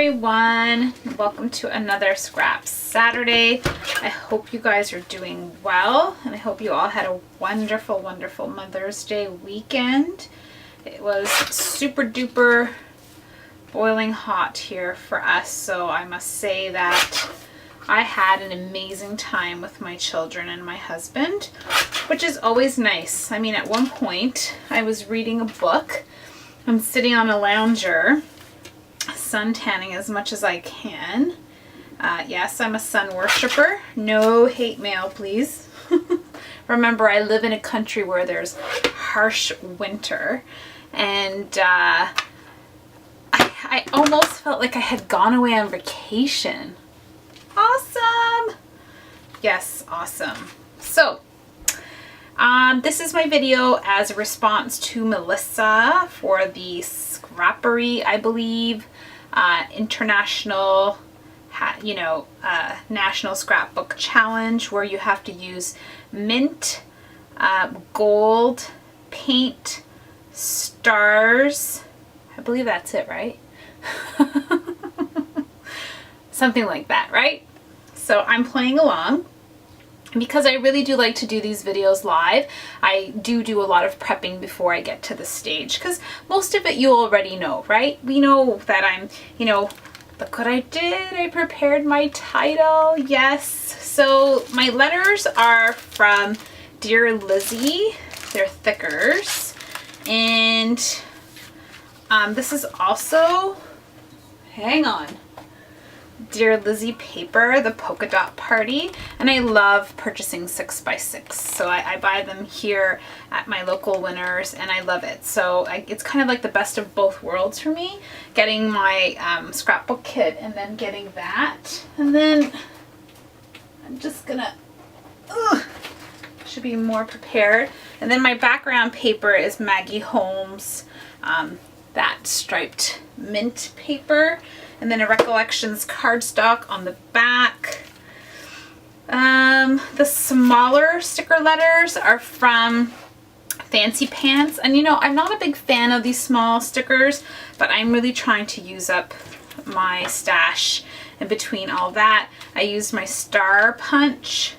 everyone, welcome to another Scrap Saturday. I hope you guys are doing well, and I hope you all had a wonderful Mother's Day weekend. It was super duper boiling hot here for us, so I must say that I had an amazing time with my children and my husband, which is always nice. I mean, at one point I was reading a book. I'm sitting on a lounger sun tanning as much as I can. Yes, I'm a sun worshiper. No hate mail, please. Remember, I live in a country where there's harsh winter, and I almost felt like I had gone away on vacation. Awesome! Yes, awesome. So, this is my video as a response to Melissa for the Scrappery, I believe, international, national scrapbook challenge, where you have to use mint, gold, paint, stars. I believe that's it, right? Something like that, right? So I'm playing along. Because I really do like to do these videos live, I do a lot of prepping before I get to the stage, because most of it you already know, right? We know that I'm, look what I did. I prepared my title. Yes. So my letters are from Dear Lizzie. They're thickers. And this is also, hang on, Dear Lizzie paper, the polka dot party, and I love purchasing 6x6, so I buy them here at my local Winners, and I love it. So it's kind of like the best of both worlds for me, getting my scrapbook kit and then getting that. And then I'm just gonna should be more prepared. And then my background paper is Maggie Holmes, that striped mint paper. And then a Recollections cardstock on the back. The smaller sticker letters are from Fancy Pants. And I'm not a big fan of these small stickers, but I'm really trying to use up my stash. In between all that, I used my Star Punch.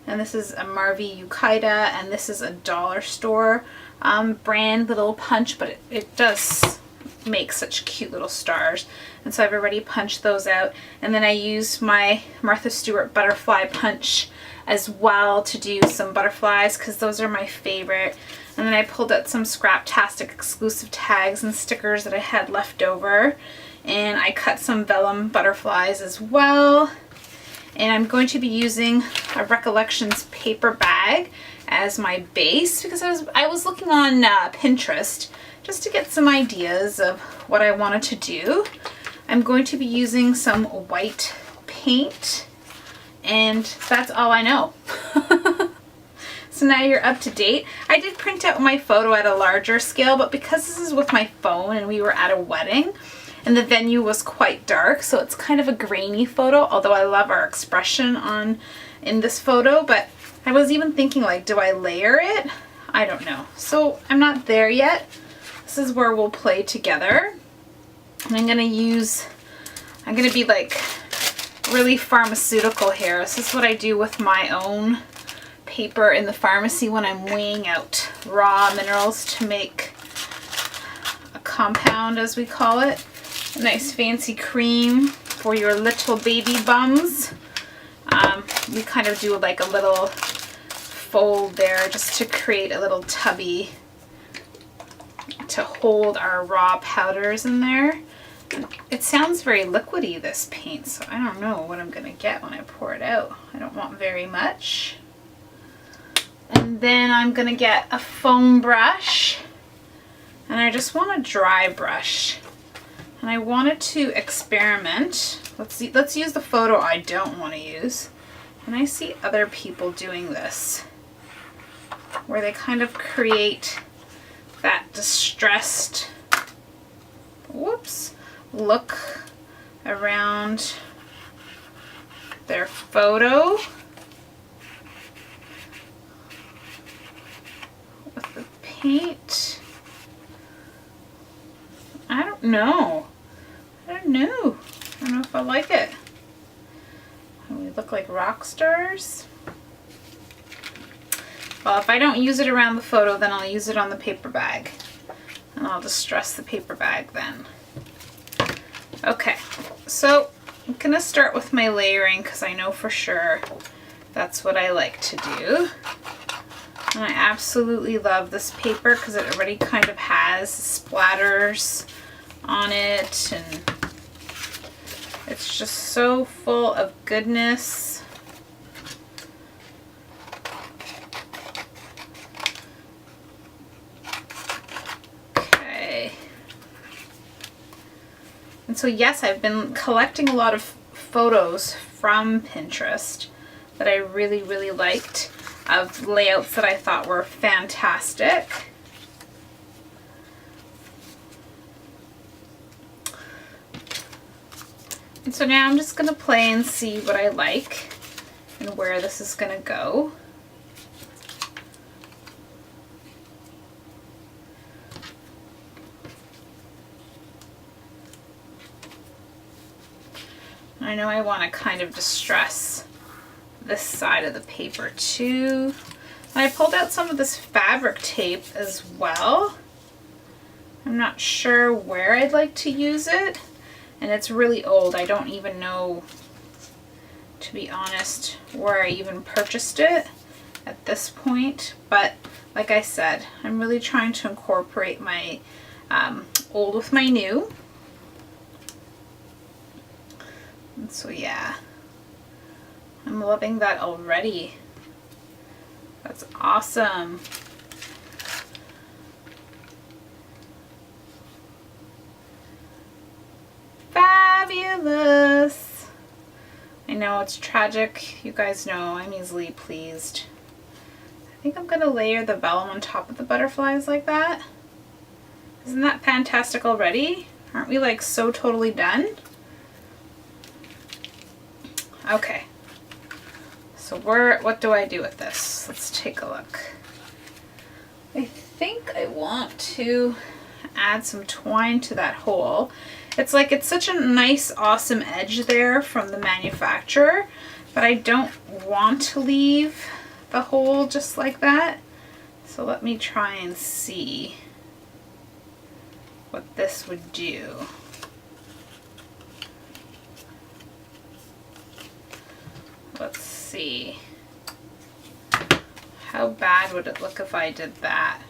And this is a Marvi Yukaida, and this is a dollar store brand little punch, but it does make such cute little stars. And so I've already punched those out. And then I used my Martha Stewart butterfly punch as well to do some butterflies, because those are my favorite. And then I pulled out some Scraptastic exclusive tags and stickers that I had left over. And I cut some vellum butterflies as well. And I'm going to be using a Recollections paper bag as my base, because I was looking on Pinterest just to get some ideas of what I wanted to do. I'm going to be using some white paint, and that's all I know. So now you're up to date. I did print out my photo at a larger scale, but because this is with my phone and we were at a wedding and the venue was quite dark, so it's kind of a grainy photo, although I love our expression in this photo. But I was even thinking, like, do I layer it? I don't know. So I'm not there yet. This is where we'll play together. And I'm gonna be like really pharmaceutical here. This is what I do with my own paper in the pharmacy when I'm weighing out raw minerals to make a compound, as we call it. A nice fancy cream for your little baby bums. We kind of do like a little fold there just to create a little tubby to hold our raw powders in there. It sounds very liquidy, this paint, so I don't know what I'm going to get when I pour it out. I don't want very much. And then I'm going to get a foam brush, and I just want a dry brush. And I wanted to experiment. Let's use the photo I don't want to use. And I see other people doing this, where they kind of create that distressed, look around their photo with the paint. I don't know. like it. We look like rock stars. Well, if I don't use it around the photo, then I'll use it on the paper bag. And I'll distress the paper bag then. Okay, so I'm gonna start with my layering because I know for sure that's what I like to do. And I absolutely love this paper because it already kind of has splatters on it, and it's just so full of goodness. Okay. And so yes, I've been collecting a lot of photos from Pinterest that I really, really liked, of layouts that I thought were fantastic. And so now I'm just going to play and see what I like and where this is going to go. I know I want to kind of distress this side of the paper too. And I pulled out some of this fabric tape as well. I'm not sure where I'd like to use it, and it's really old. I don't even know, to be honest, where I even purchased it at this point. But like I said, I'm really trying to incorporate my old with my new. And so yeah, I'm loving that already. That's awesome. Fabulous. I know it's tragic. You guys know I'm easily pleased. I think I'm gonna layer the vellum on top of the butterflies like that. Isn't that fantastic already? Aren't we like so totally done? Okay. So what do I do with this? Let's take a look. I think I want to add some twine to that hole. It's such a nice, awesome edge there from the manufacturer, but I don't want to leave the hole just like that. So let me try and see what this would do. Let's see. How bad would it look if I did that?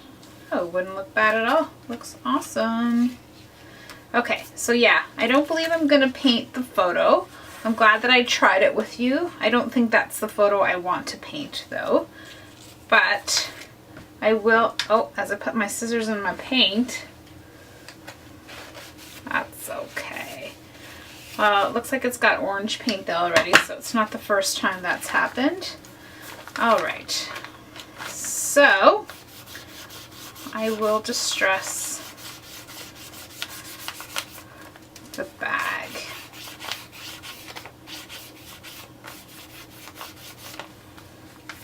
Oh, it wouldn't look bad at all. Looks awesome. Okay, so yeah, I don't believe I'm gonna paint the photo. I'm glad that I tried it with you. I don't think that's the photo I want to paint though. But I will, oh, as I put my scissors in my paint. That's okay. Well, it looks like it's got orange paint there already, so it's not the first time that's happened. All right, so I will distress the bag.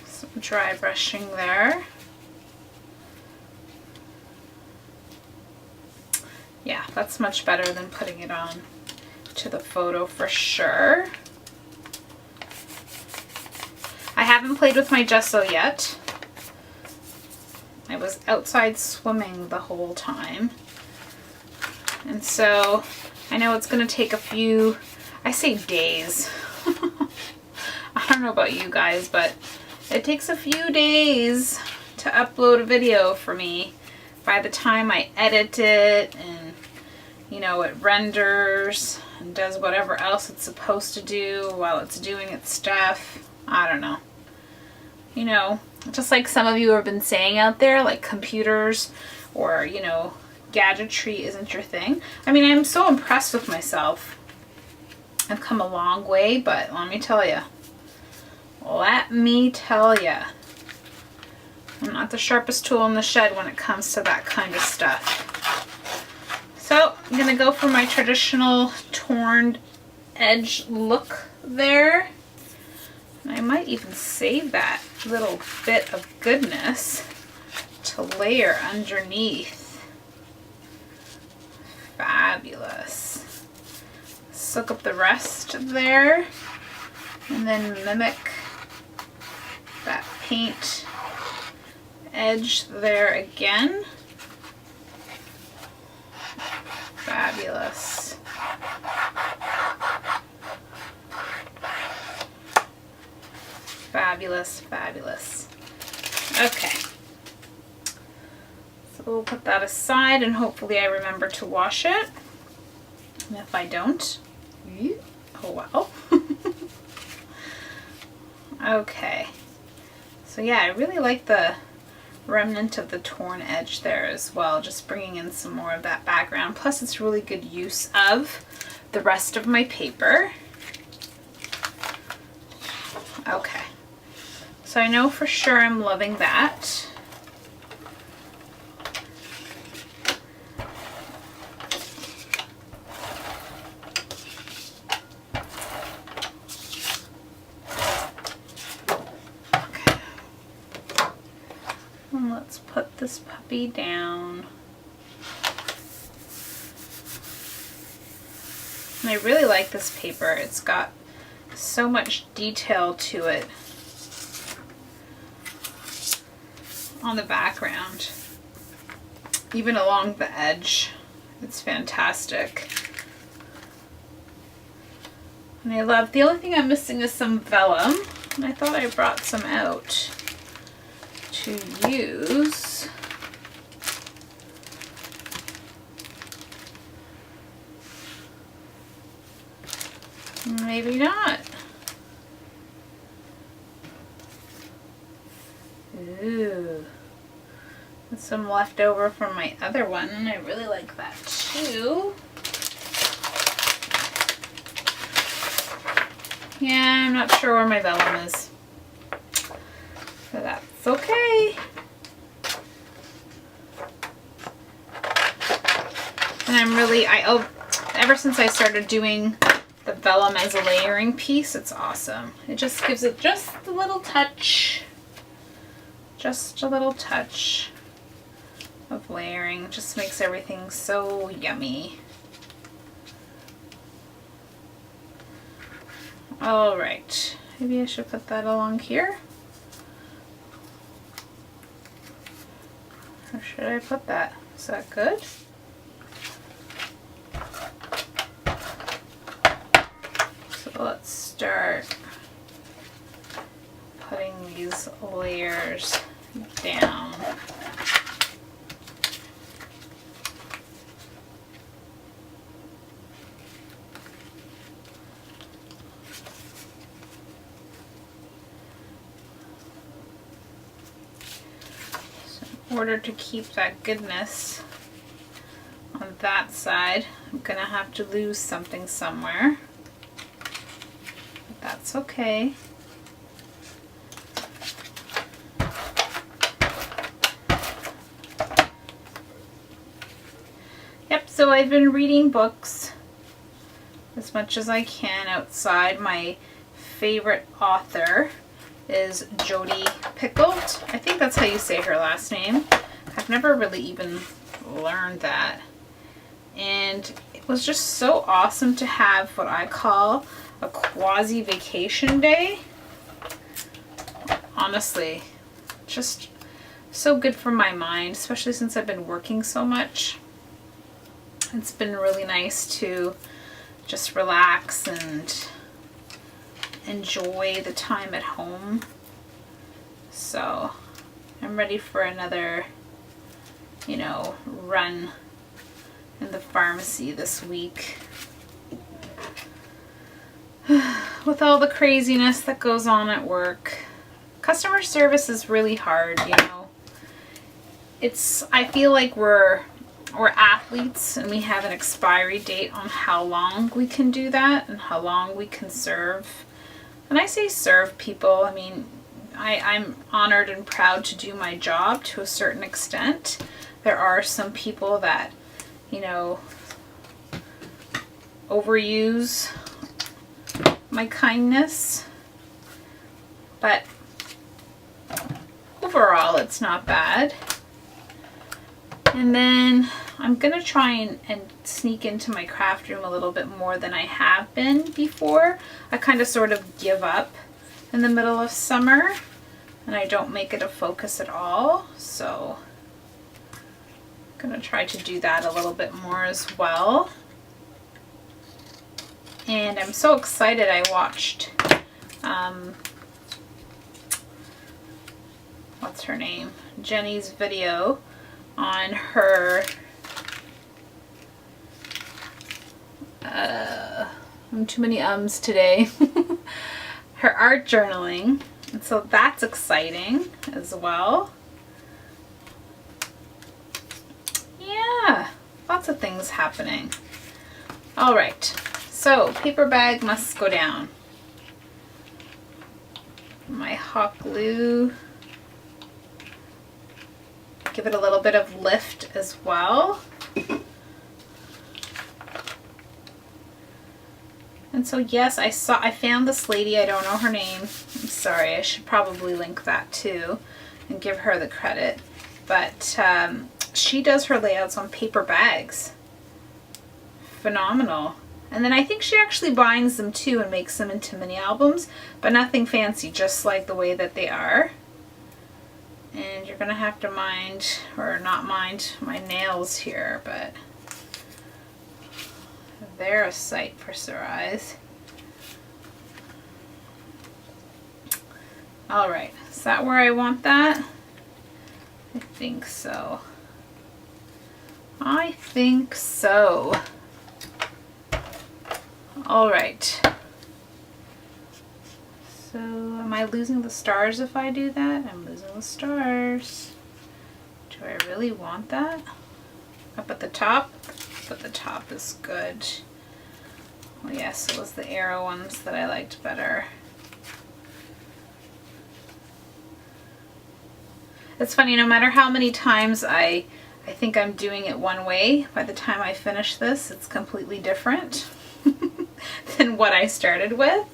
Some dry brushing there. Yeah, that's much better than putting it on to the photo for sure. I haven't played with my gesso yet. I was outside swimming the whole time. And so I know it's going to take a few, I say days. I don't know about you guys, but it takes a few days to upload a video for me. By the time I edit it and, you know, it renders and does whatever else it's supposed to do while it's doing its stuff. I don't know. You know, just like some of you have been saying out there, like computers or, you know, gadgetry isn't your thing. I mean, I'm so impressed with myself. I've come a long way, but let me tell you. I'm not the sharpest tool in the shed when it comes to that kind of stuff. So I'm going to go for my traditional torn edge look there. And I might even save that little bit of goodness to layer underneath. Fabulous. soak up the rest there and then mimic that paint edge there again. Fabulous. Fabulous, fabulous. Okay. So we'll put that aside and hopefully I remember to wash it. And if I don't, oh well. Okay. So yeah, I really like the remnant of the torn edge there as well, just bringing in some more of that background. Plus it's really good use of the rest of my paper. Okay. So I know for sure I'm loving that. Let's put this puppy down. And I really like this paper. It's got so much detail to it on the background, even along the edge. It's fantastic. And I love, the only thing I'm missing is some vellum, and I thought I brought some out to use. Maybe not. Ooh. There's some left over from my other one, and I really like that too. Yeah, I'm not sure where my vellum is. So that's okay. And I'm really, ever since I started doing the vellum as a layering piece, it's awesome. It just gives it just a little touch. Just a little touch of layering. Just makes everything so yummy. All right. Maybe I should put that along here. Or should I put that? Is that good? So let's start putting these layers down. In order to keep that goodness on that side, I'm gonna have to lose something somewhere, but that's okay. Yep, so I've been reading books as much as I can outside. My favorite author is Jodi Picoult. I think that's how you say her last name. I've never really even learned that. And it was just so awesome to have what I call a quasi vacation day. Honestly, just so good for my mind, especially since I've been working so much. It's been really nice to just relax and enjoy the time at home. So I'm ready for another, you know, run in the pharmacy this week. With all the craziness that goes on at work. Customer service is really hard, you know. I feel like we're athletes and we have an expiry date on how long we can do that and how long we can serve. When I say serve people, I mean, I'm honored and proud to do my job to a certain extent. There are some people that, you know, overuse my kindness, but overall it's not bad. And then I'm gonna try and sneak into my craft room a little bit more than I have been before. I kind of sort of give up in the middle of summer and I don't make it a focus at all. So I'm gonna try to do that a little bit more as well. And I'm so excited. I watched, what's her name? Jenny's video on her, I'm too many ums today, her art journaling. And so that's exciting as well. Yeah, lots of things happening. All right, so paper bag must go down. My hot glue. Give it a little bit of lift as well. And so yes, I found this lady, I don't know her name. I'm sorry, I should probably link that too and give her the credit. But she does her layouts on paper bags. Phenomenal. And then I think she actually binds them too and makes them into mini albums, but nothing fancy, just like the way that they are. And you're gonna have to mind, or not mind, my nails here, but they're a sight for sore eyes. All right, is that where I want that? I think so. I think so. All right. So am I losing the stars if I do that? I'm losing the stars. Do I really want that? Up at the top? Up at the top is good. Well, yes, it was the arrow ones that I liked better. It's funny, no matter how many times I think I'm doing it one way, by the time I finish this, it's completely different than what I started with.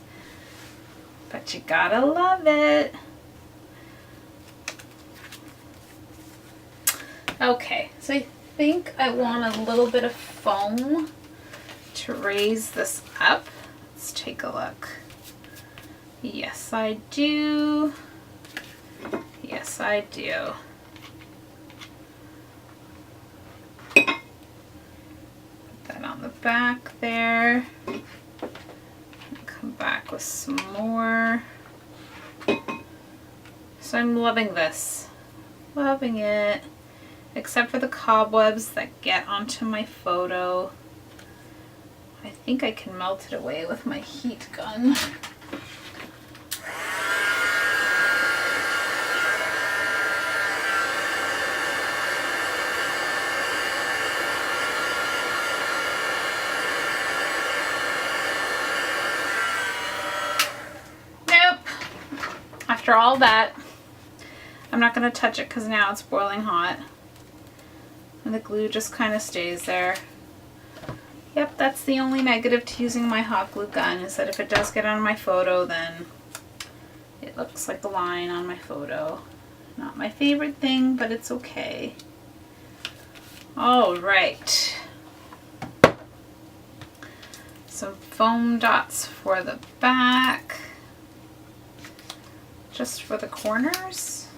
But you gotta love it. Okay, so I think I want a little bit of foam to raise this up. Let's take a look. Yes, I do. Yes, I do. Put that on the back there. Come back with some more. So I'm loving this. Loving it. Except for the cobwebs that get onto my photo. I think I can melt it away with my heat gun. After all that, I'm not going to touch it because now it's boiling hot. And the glue just kind of stays there. Yep, that's the only negative to using my hot glue gun, is that if it does get on my photo, then it looks like a line on my photo. Not my favorite thing, but it's okay. All right. Some foam dots for the back. Just for the corners.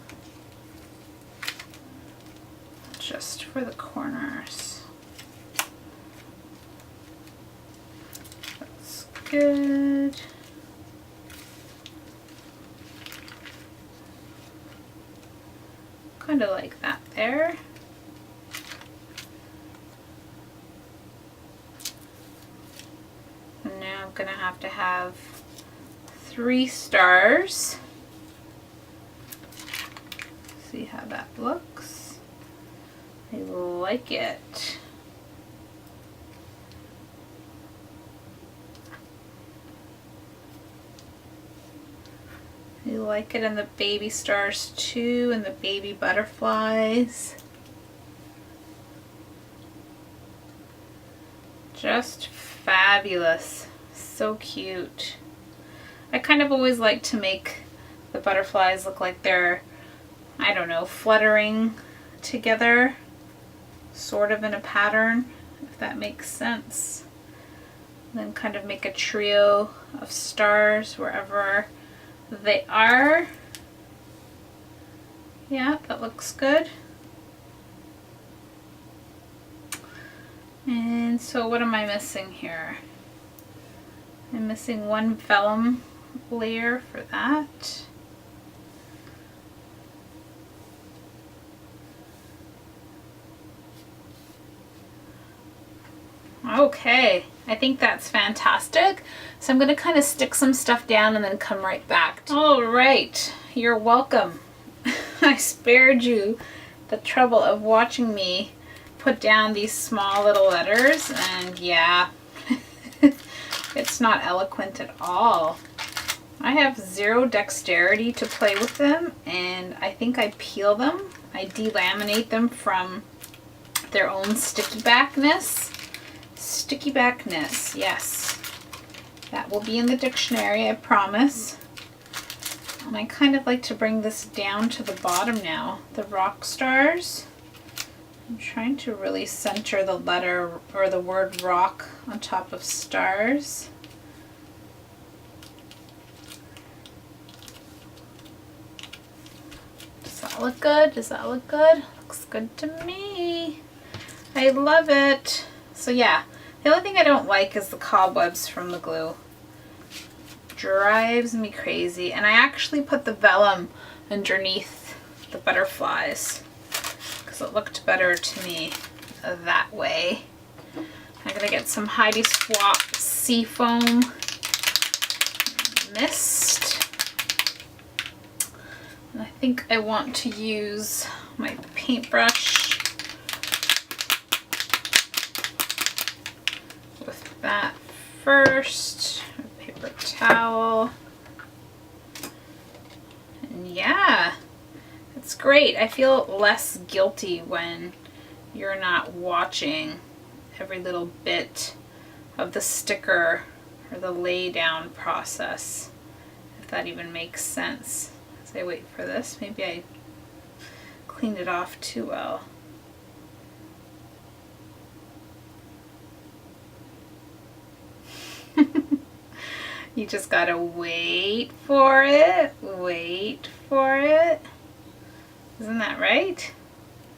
Just for the corners. That's good. Kind of like that there. And now I'm gonna have to have 3 stars. See how that looks. I like it. I like it in the baby stars too, and the baby butterflies. Just fabulous. So cute. I kind of always like to make the butterflies look like they're, I don't know, fluttering together. sort of in a pattern, if that makes sense. And then kind of make a trio of stars wherever they are. Yeah, that looks good. And so what am I missing here? I'm missing one vellum layer for that. Okay, I think that's fantastic. So I'm going to kind of stick some stuff down and then come right back. All right, you're welcome. I spared you the trouble of watching me put down these small little letters, and yeah, it's not eloquent at all. I have zero dexterity to play with them, and I think I peel them. I delaminate them from their own sticky backness. Sticky backness, yes. That will be in the dictionary, I promise. And I kind of like to bring this down to the bottom now. The rock stars. I'm trying to really center the letter or the word rock on top of stars. Does that look good? Does that look good? Looks good to me. I love it. So yeah, the only thing I don't like is the cobwebs from the glue. Drives me crazy. And I actually put the vellum underneath the butterflies because it looked better to me that way. I'm gonna get some Heidi Swap Seafoam Mist. And I think I want to use my paintbrush with that first. A paper towel. And yeah, it's great. I feel less guilty when you're not watching every little bit of the sticker or the lay down process, if that even makes sense. As I wait for this, maybe I cleaned it off too well. You just gotta wait for it, wait for it. Isn't that right?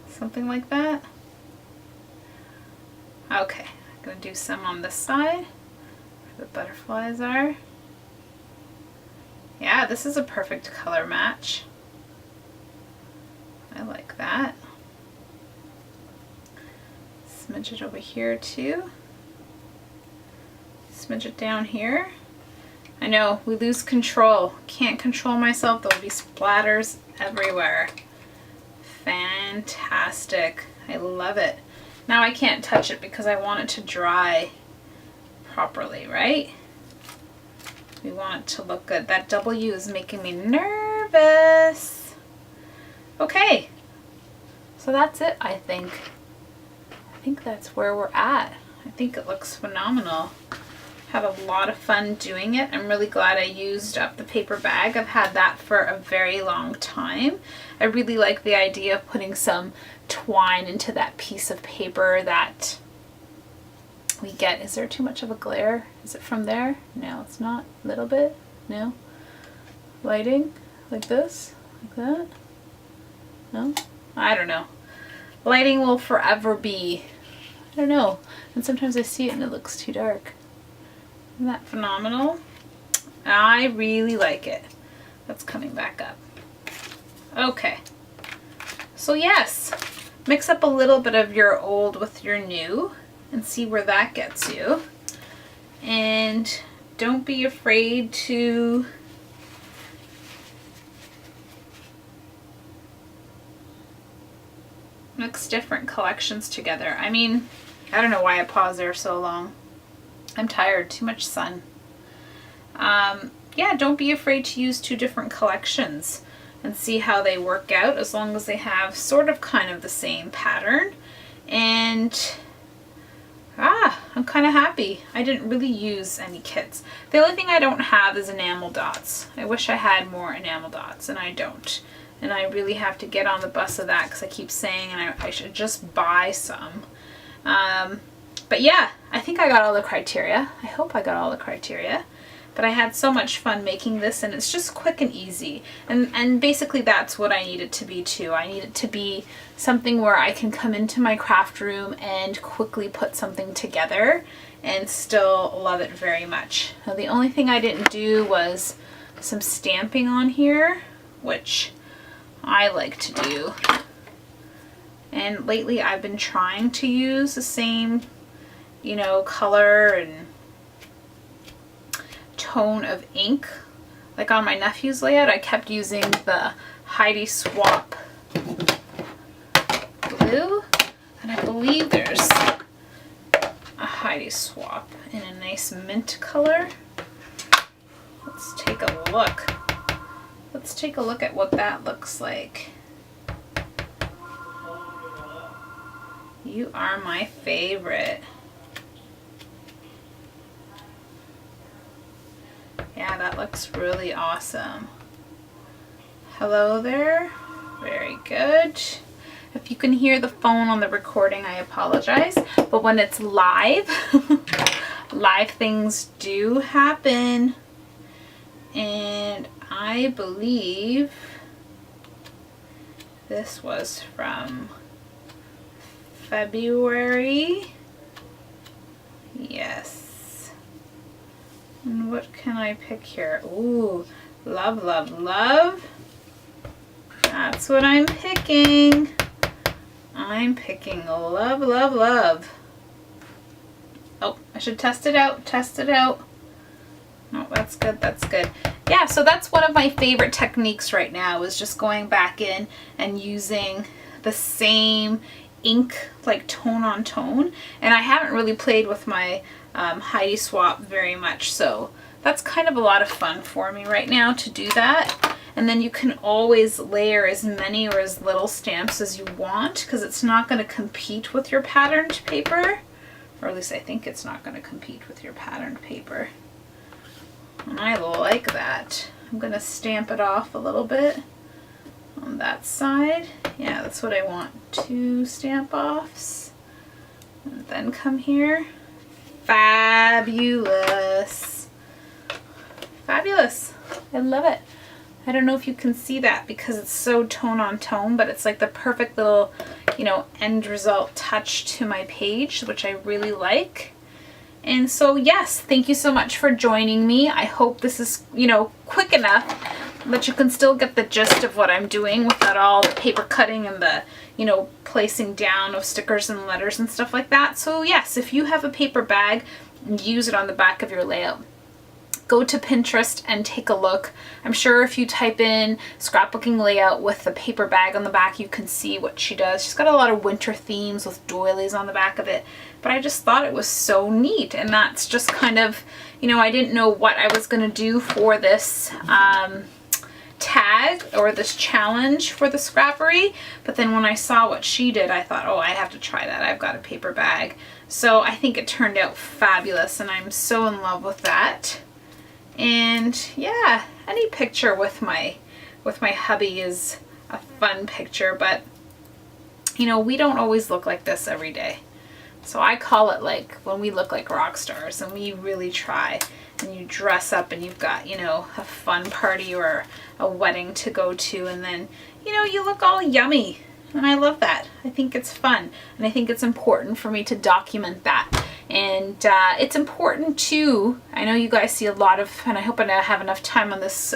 Something like that? Okay, I'm gonna do some on this side where the butterflies are. Yeah, this is a perfect color match. I like that. Smidge it over here too. Smidge it down here. I know, we lose control. Can't control myself. There'll be splatters everywhere. Fantastic. I love it. Now I can't touch it because I want it to dry properly, right? We want it to look good. That W is making me nervous. Okay. So that's it, I think. I think that's where we're at. I think it looks phenomenal. Had a lot of fun doing it. I'm really glad I used up the paper bag. I've had that for a very long time. I really like the idea of putting some twine into that piece of paper that we get. Is there too much of a glare? Is it from there? No, it's not. A little bit? No? Lighting? Like this? Like that? No? I don't know. Lighting will forever be, I don't know. And sometimes I see it and it looks too dark. Isn't that phenomenal? I really like it. That's coming back up. Okay. So yes, mix up a little bit of your old with your new and see where that gets you. And don't be afraid to mix different collections together. I mean, I don't know why I paused there so long. I'm tired, too much sun. Yeah, don't be afraid to use two different collections and see how they work out, as long as they have sort of kind of the same pattern. And I'm kind of happy. I didn't really use any kits. The only thing I don't have is enamel dots. I wish I had more enamel dots, and I don't. And I really have to get on the bus of that because I keep saying I should just buy some. But yeah, I think I got all the criteria. I hope I got all the criteria. But I had so much fun making this, and it's just quick and easy. And basically that's what I need it to be too. I need it to be something where I can come into my craft room and quickly put something together and still love it very much. Now, the only thing I didn't do was some stamping on here, which I like to do. And lately I've been trying to use the same, you know, color and tone of ink. Like on my nephew's layout, I kept using the Heidi Swap blue, and I believe there's a Heidi Swap in a nice mint color. Let's take a look. Let's take a look at what that looks like. You are my favorite. Yeah, that looks really awesome. Hello there. Very good. If you can hear the phone on the recording, I apologize. But when it's live, live things do happen. And I believe this was from February. Yes. And what can I pick here? Ooh, love, love, love. That's what I'm picking. I'm picking love, love, love. Oh, I should test it out, test it out. Oh, that's good, that's good. Yeah, so that's one of my favorite techniques right now, is just going back in and using the same ink, like tone on tone. And I haven't really played with my Heidi Swap very much, so that's kind of a lot of fun for me right now to do that. And then you can always layer as many or as little stamps as you want, because it's not going to compete with your patterned paper, or at least I think it's not going to compete with your patterned paper. And I like that. I'm going to stamp it off a little bit on that side. Yeah, that's what I want. 2 stamp offs. And then come here. Fabulous. Fabulous. I love it. I don't know if you can see that because it's so tone on tone, but it's like the perfect little, you know, end result touch to my page, which I really like. And so, yes, thank you so much for joining me. I hope this is, you know, quick enough that you can still get the gist of what I'm doing without all the paper cutting and the, you know, placing down of stickers and letters and stuff like that. So yes, if you have a paper bag, use it on the back of your layout. Go to Pinterest and take a look. I'm sure if you type in scrapbooking layout with the paper bag on the back, you can see what she does. She's got a lot of winter themes with doilies on the back of it, but I just thought it was so neat. And that's just kind of, you know, I didn't know what I was going to do for this tag or this challenge for the Scrappery, but then when I saw what she did, I thought, oh, I have to try that. I've got a paper bag. So I think it turned out fabulous, and I'm so in love with that. And yeah, any picture with my hubby is a fun picture, but you know, we don't always look like this every day. So I call it like when we look like rock stars, and we really try. And you dress up and you've got, you know, a fun party or a wedding to go to, and then, you know, you look all yummy. And I love that. I think it's fun, and I think it's important for me to document that. And it's important too, I know you guys see a lot of, and I hope I have enough time on this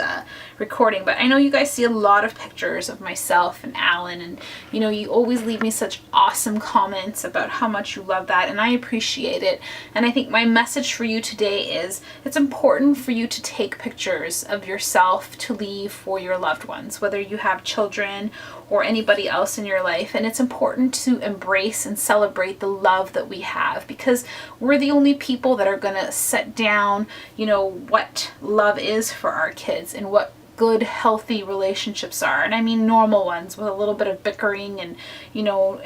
recording, but I know you guys see a lot of pictures of myself and Alan, and you know, you always leave me such awesome comments about how much you love that, and I appreciate it. And I think my message for you today is, it's important for you to take pictures of yourself to leave for your loved ones, whether you have children or anybody else in your life. And it's important to embrace and celebrate the love that we have, because we're the only people that are going to set down, you know, what love is for our kids and what good, healthy relationships are. And I mean normal ones with a little bit of bickering and, you know,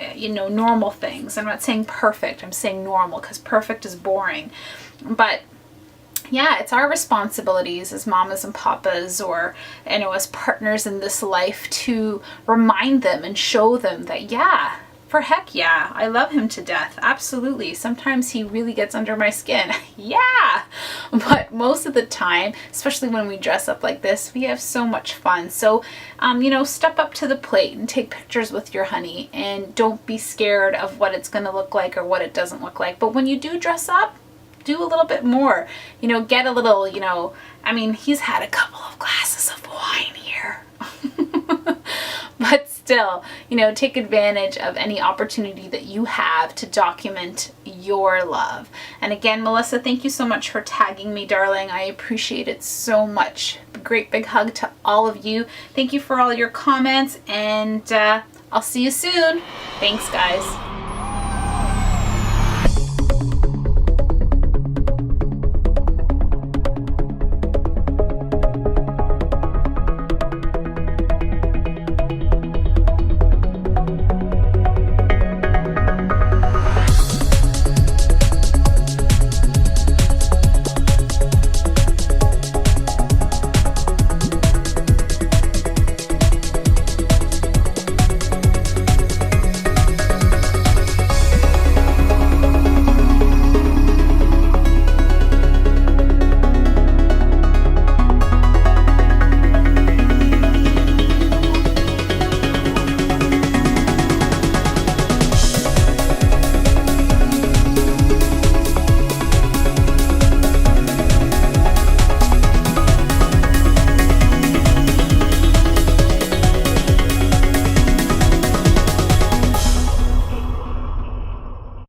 normal things. I'm not saying perfect, I'm saying normal, because perfect is boring. But yeah, it's our responsibilities as mamas and papas, or, you know, as partners in this life, to remind them and show them that, yeah, for heck yeah, I love him to death. Absolutely. Sometimes he really gets under my skin. Yeah. But most of the time, especially when we dress up like this, we have so much fun. So, you know, step up to the plate and take pictures with your honey, and don't be scared of what it's going to look like or what it doesn't look like. But when you do dress up, do a little bit more, you know, get a little, you know, I mean, he's had a couple of glasses of wine here. But still, you know, take advantage of any opportunity that you have to document your love. And again, Melissa, thank you so much for tagging me, darling. I appreciate it so much. A great big hug to all of you. Thank you for all your comments, and I'll see you soon. Thanks, guys.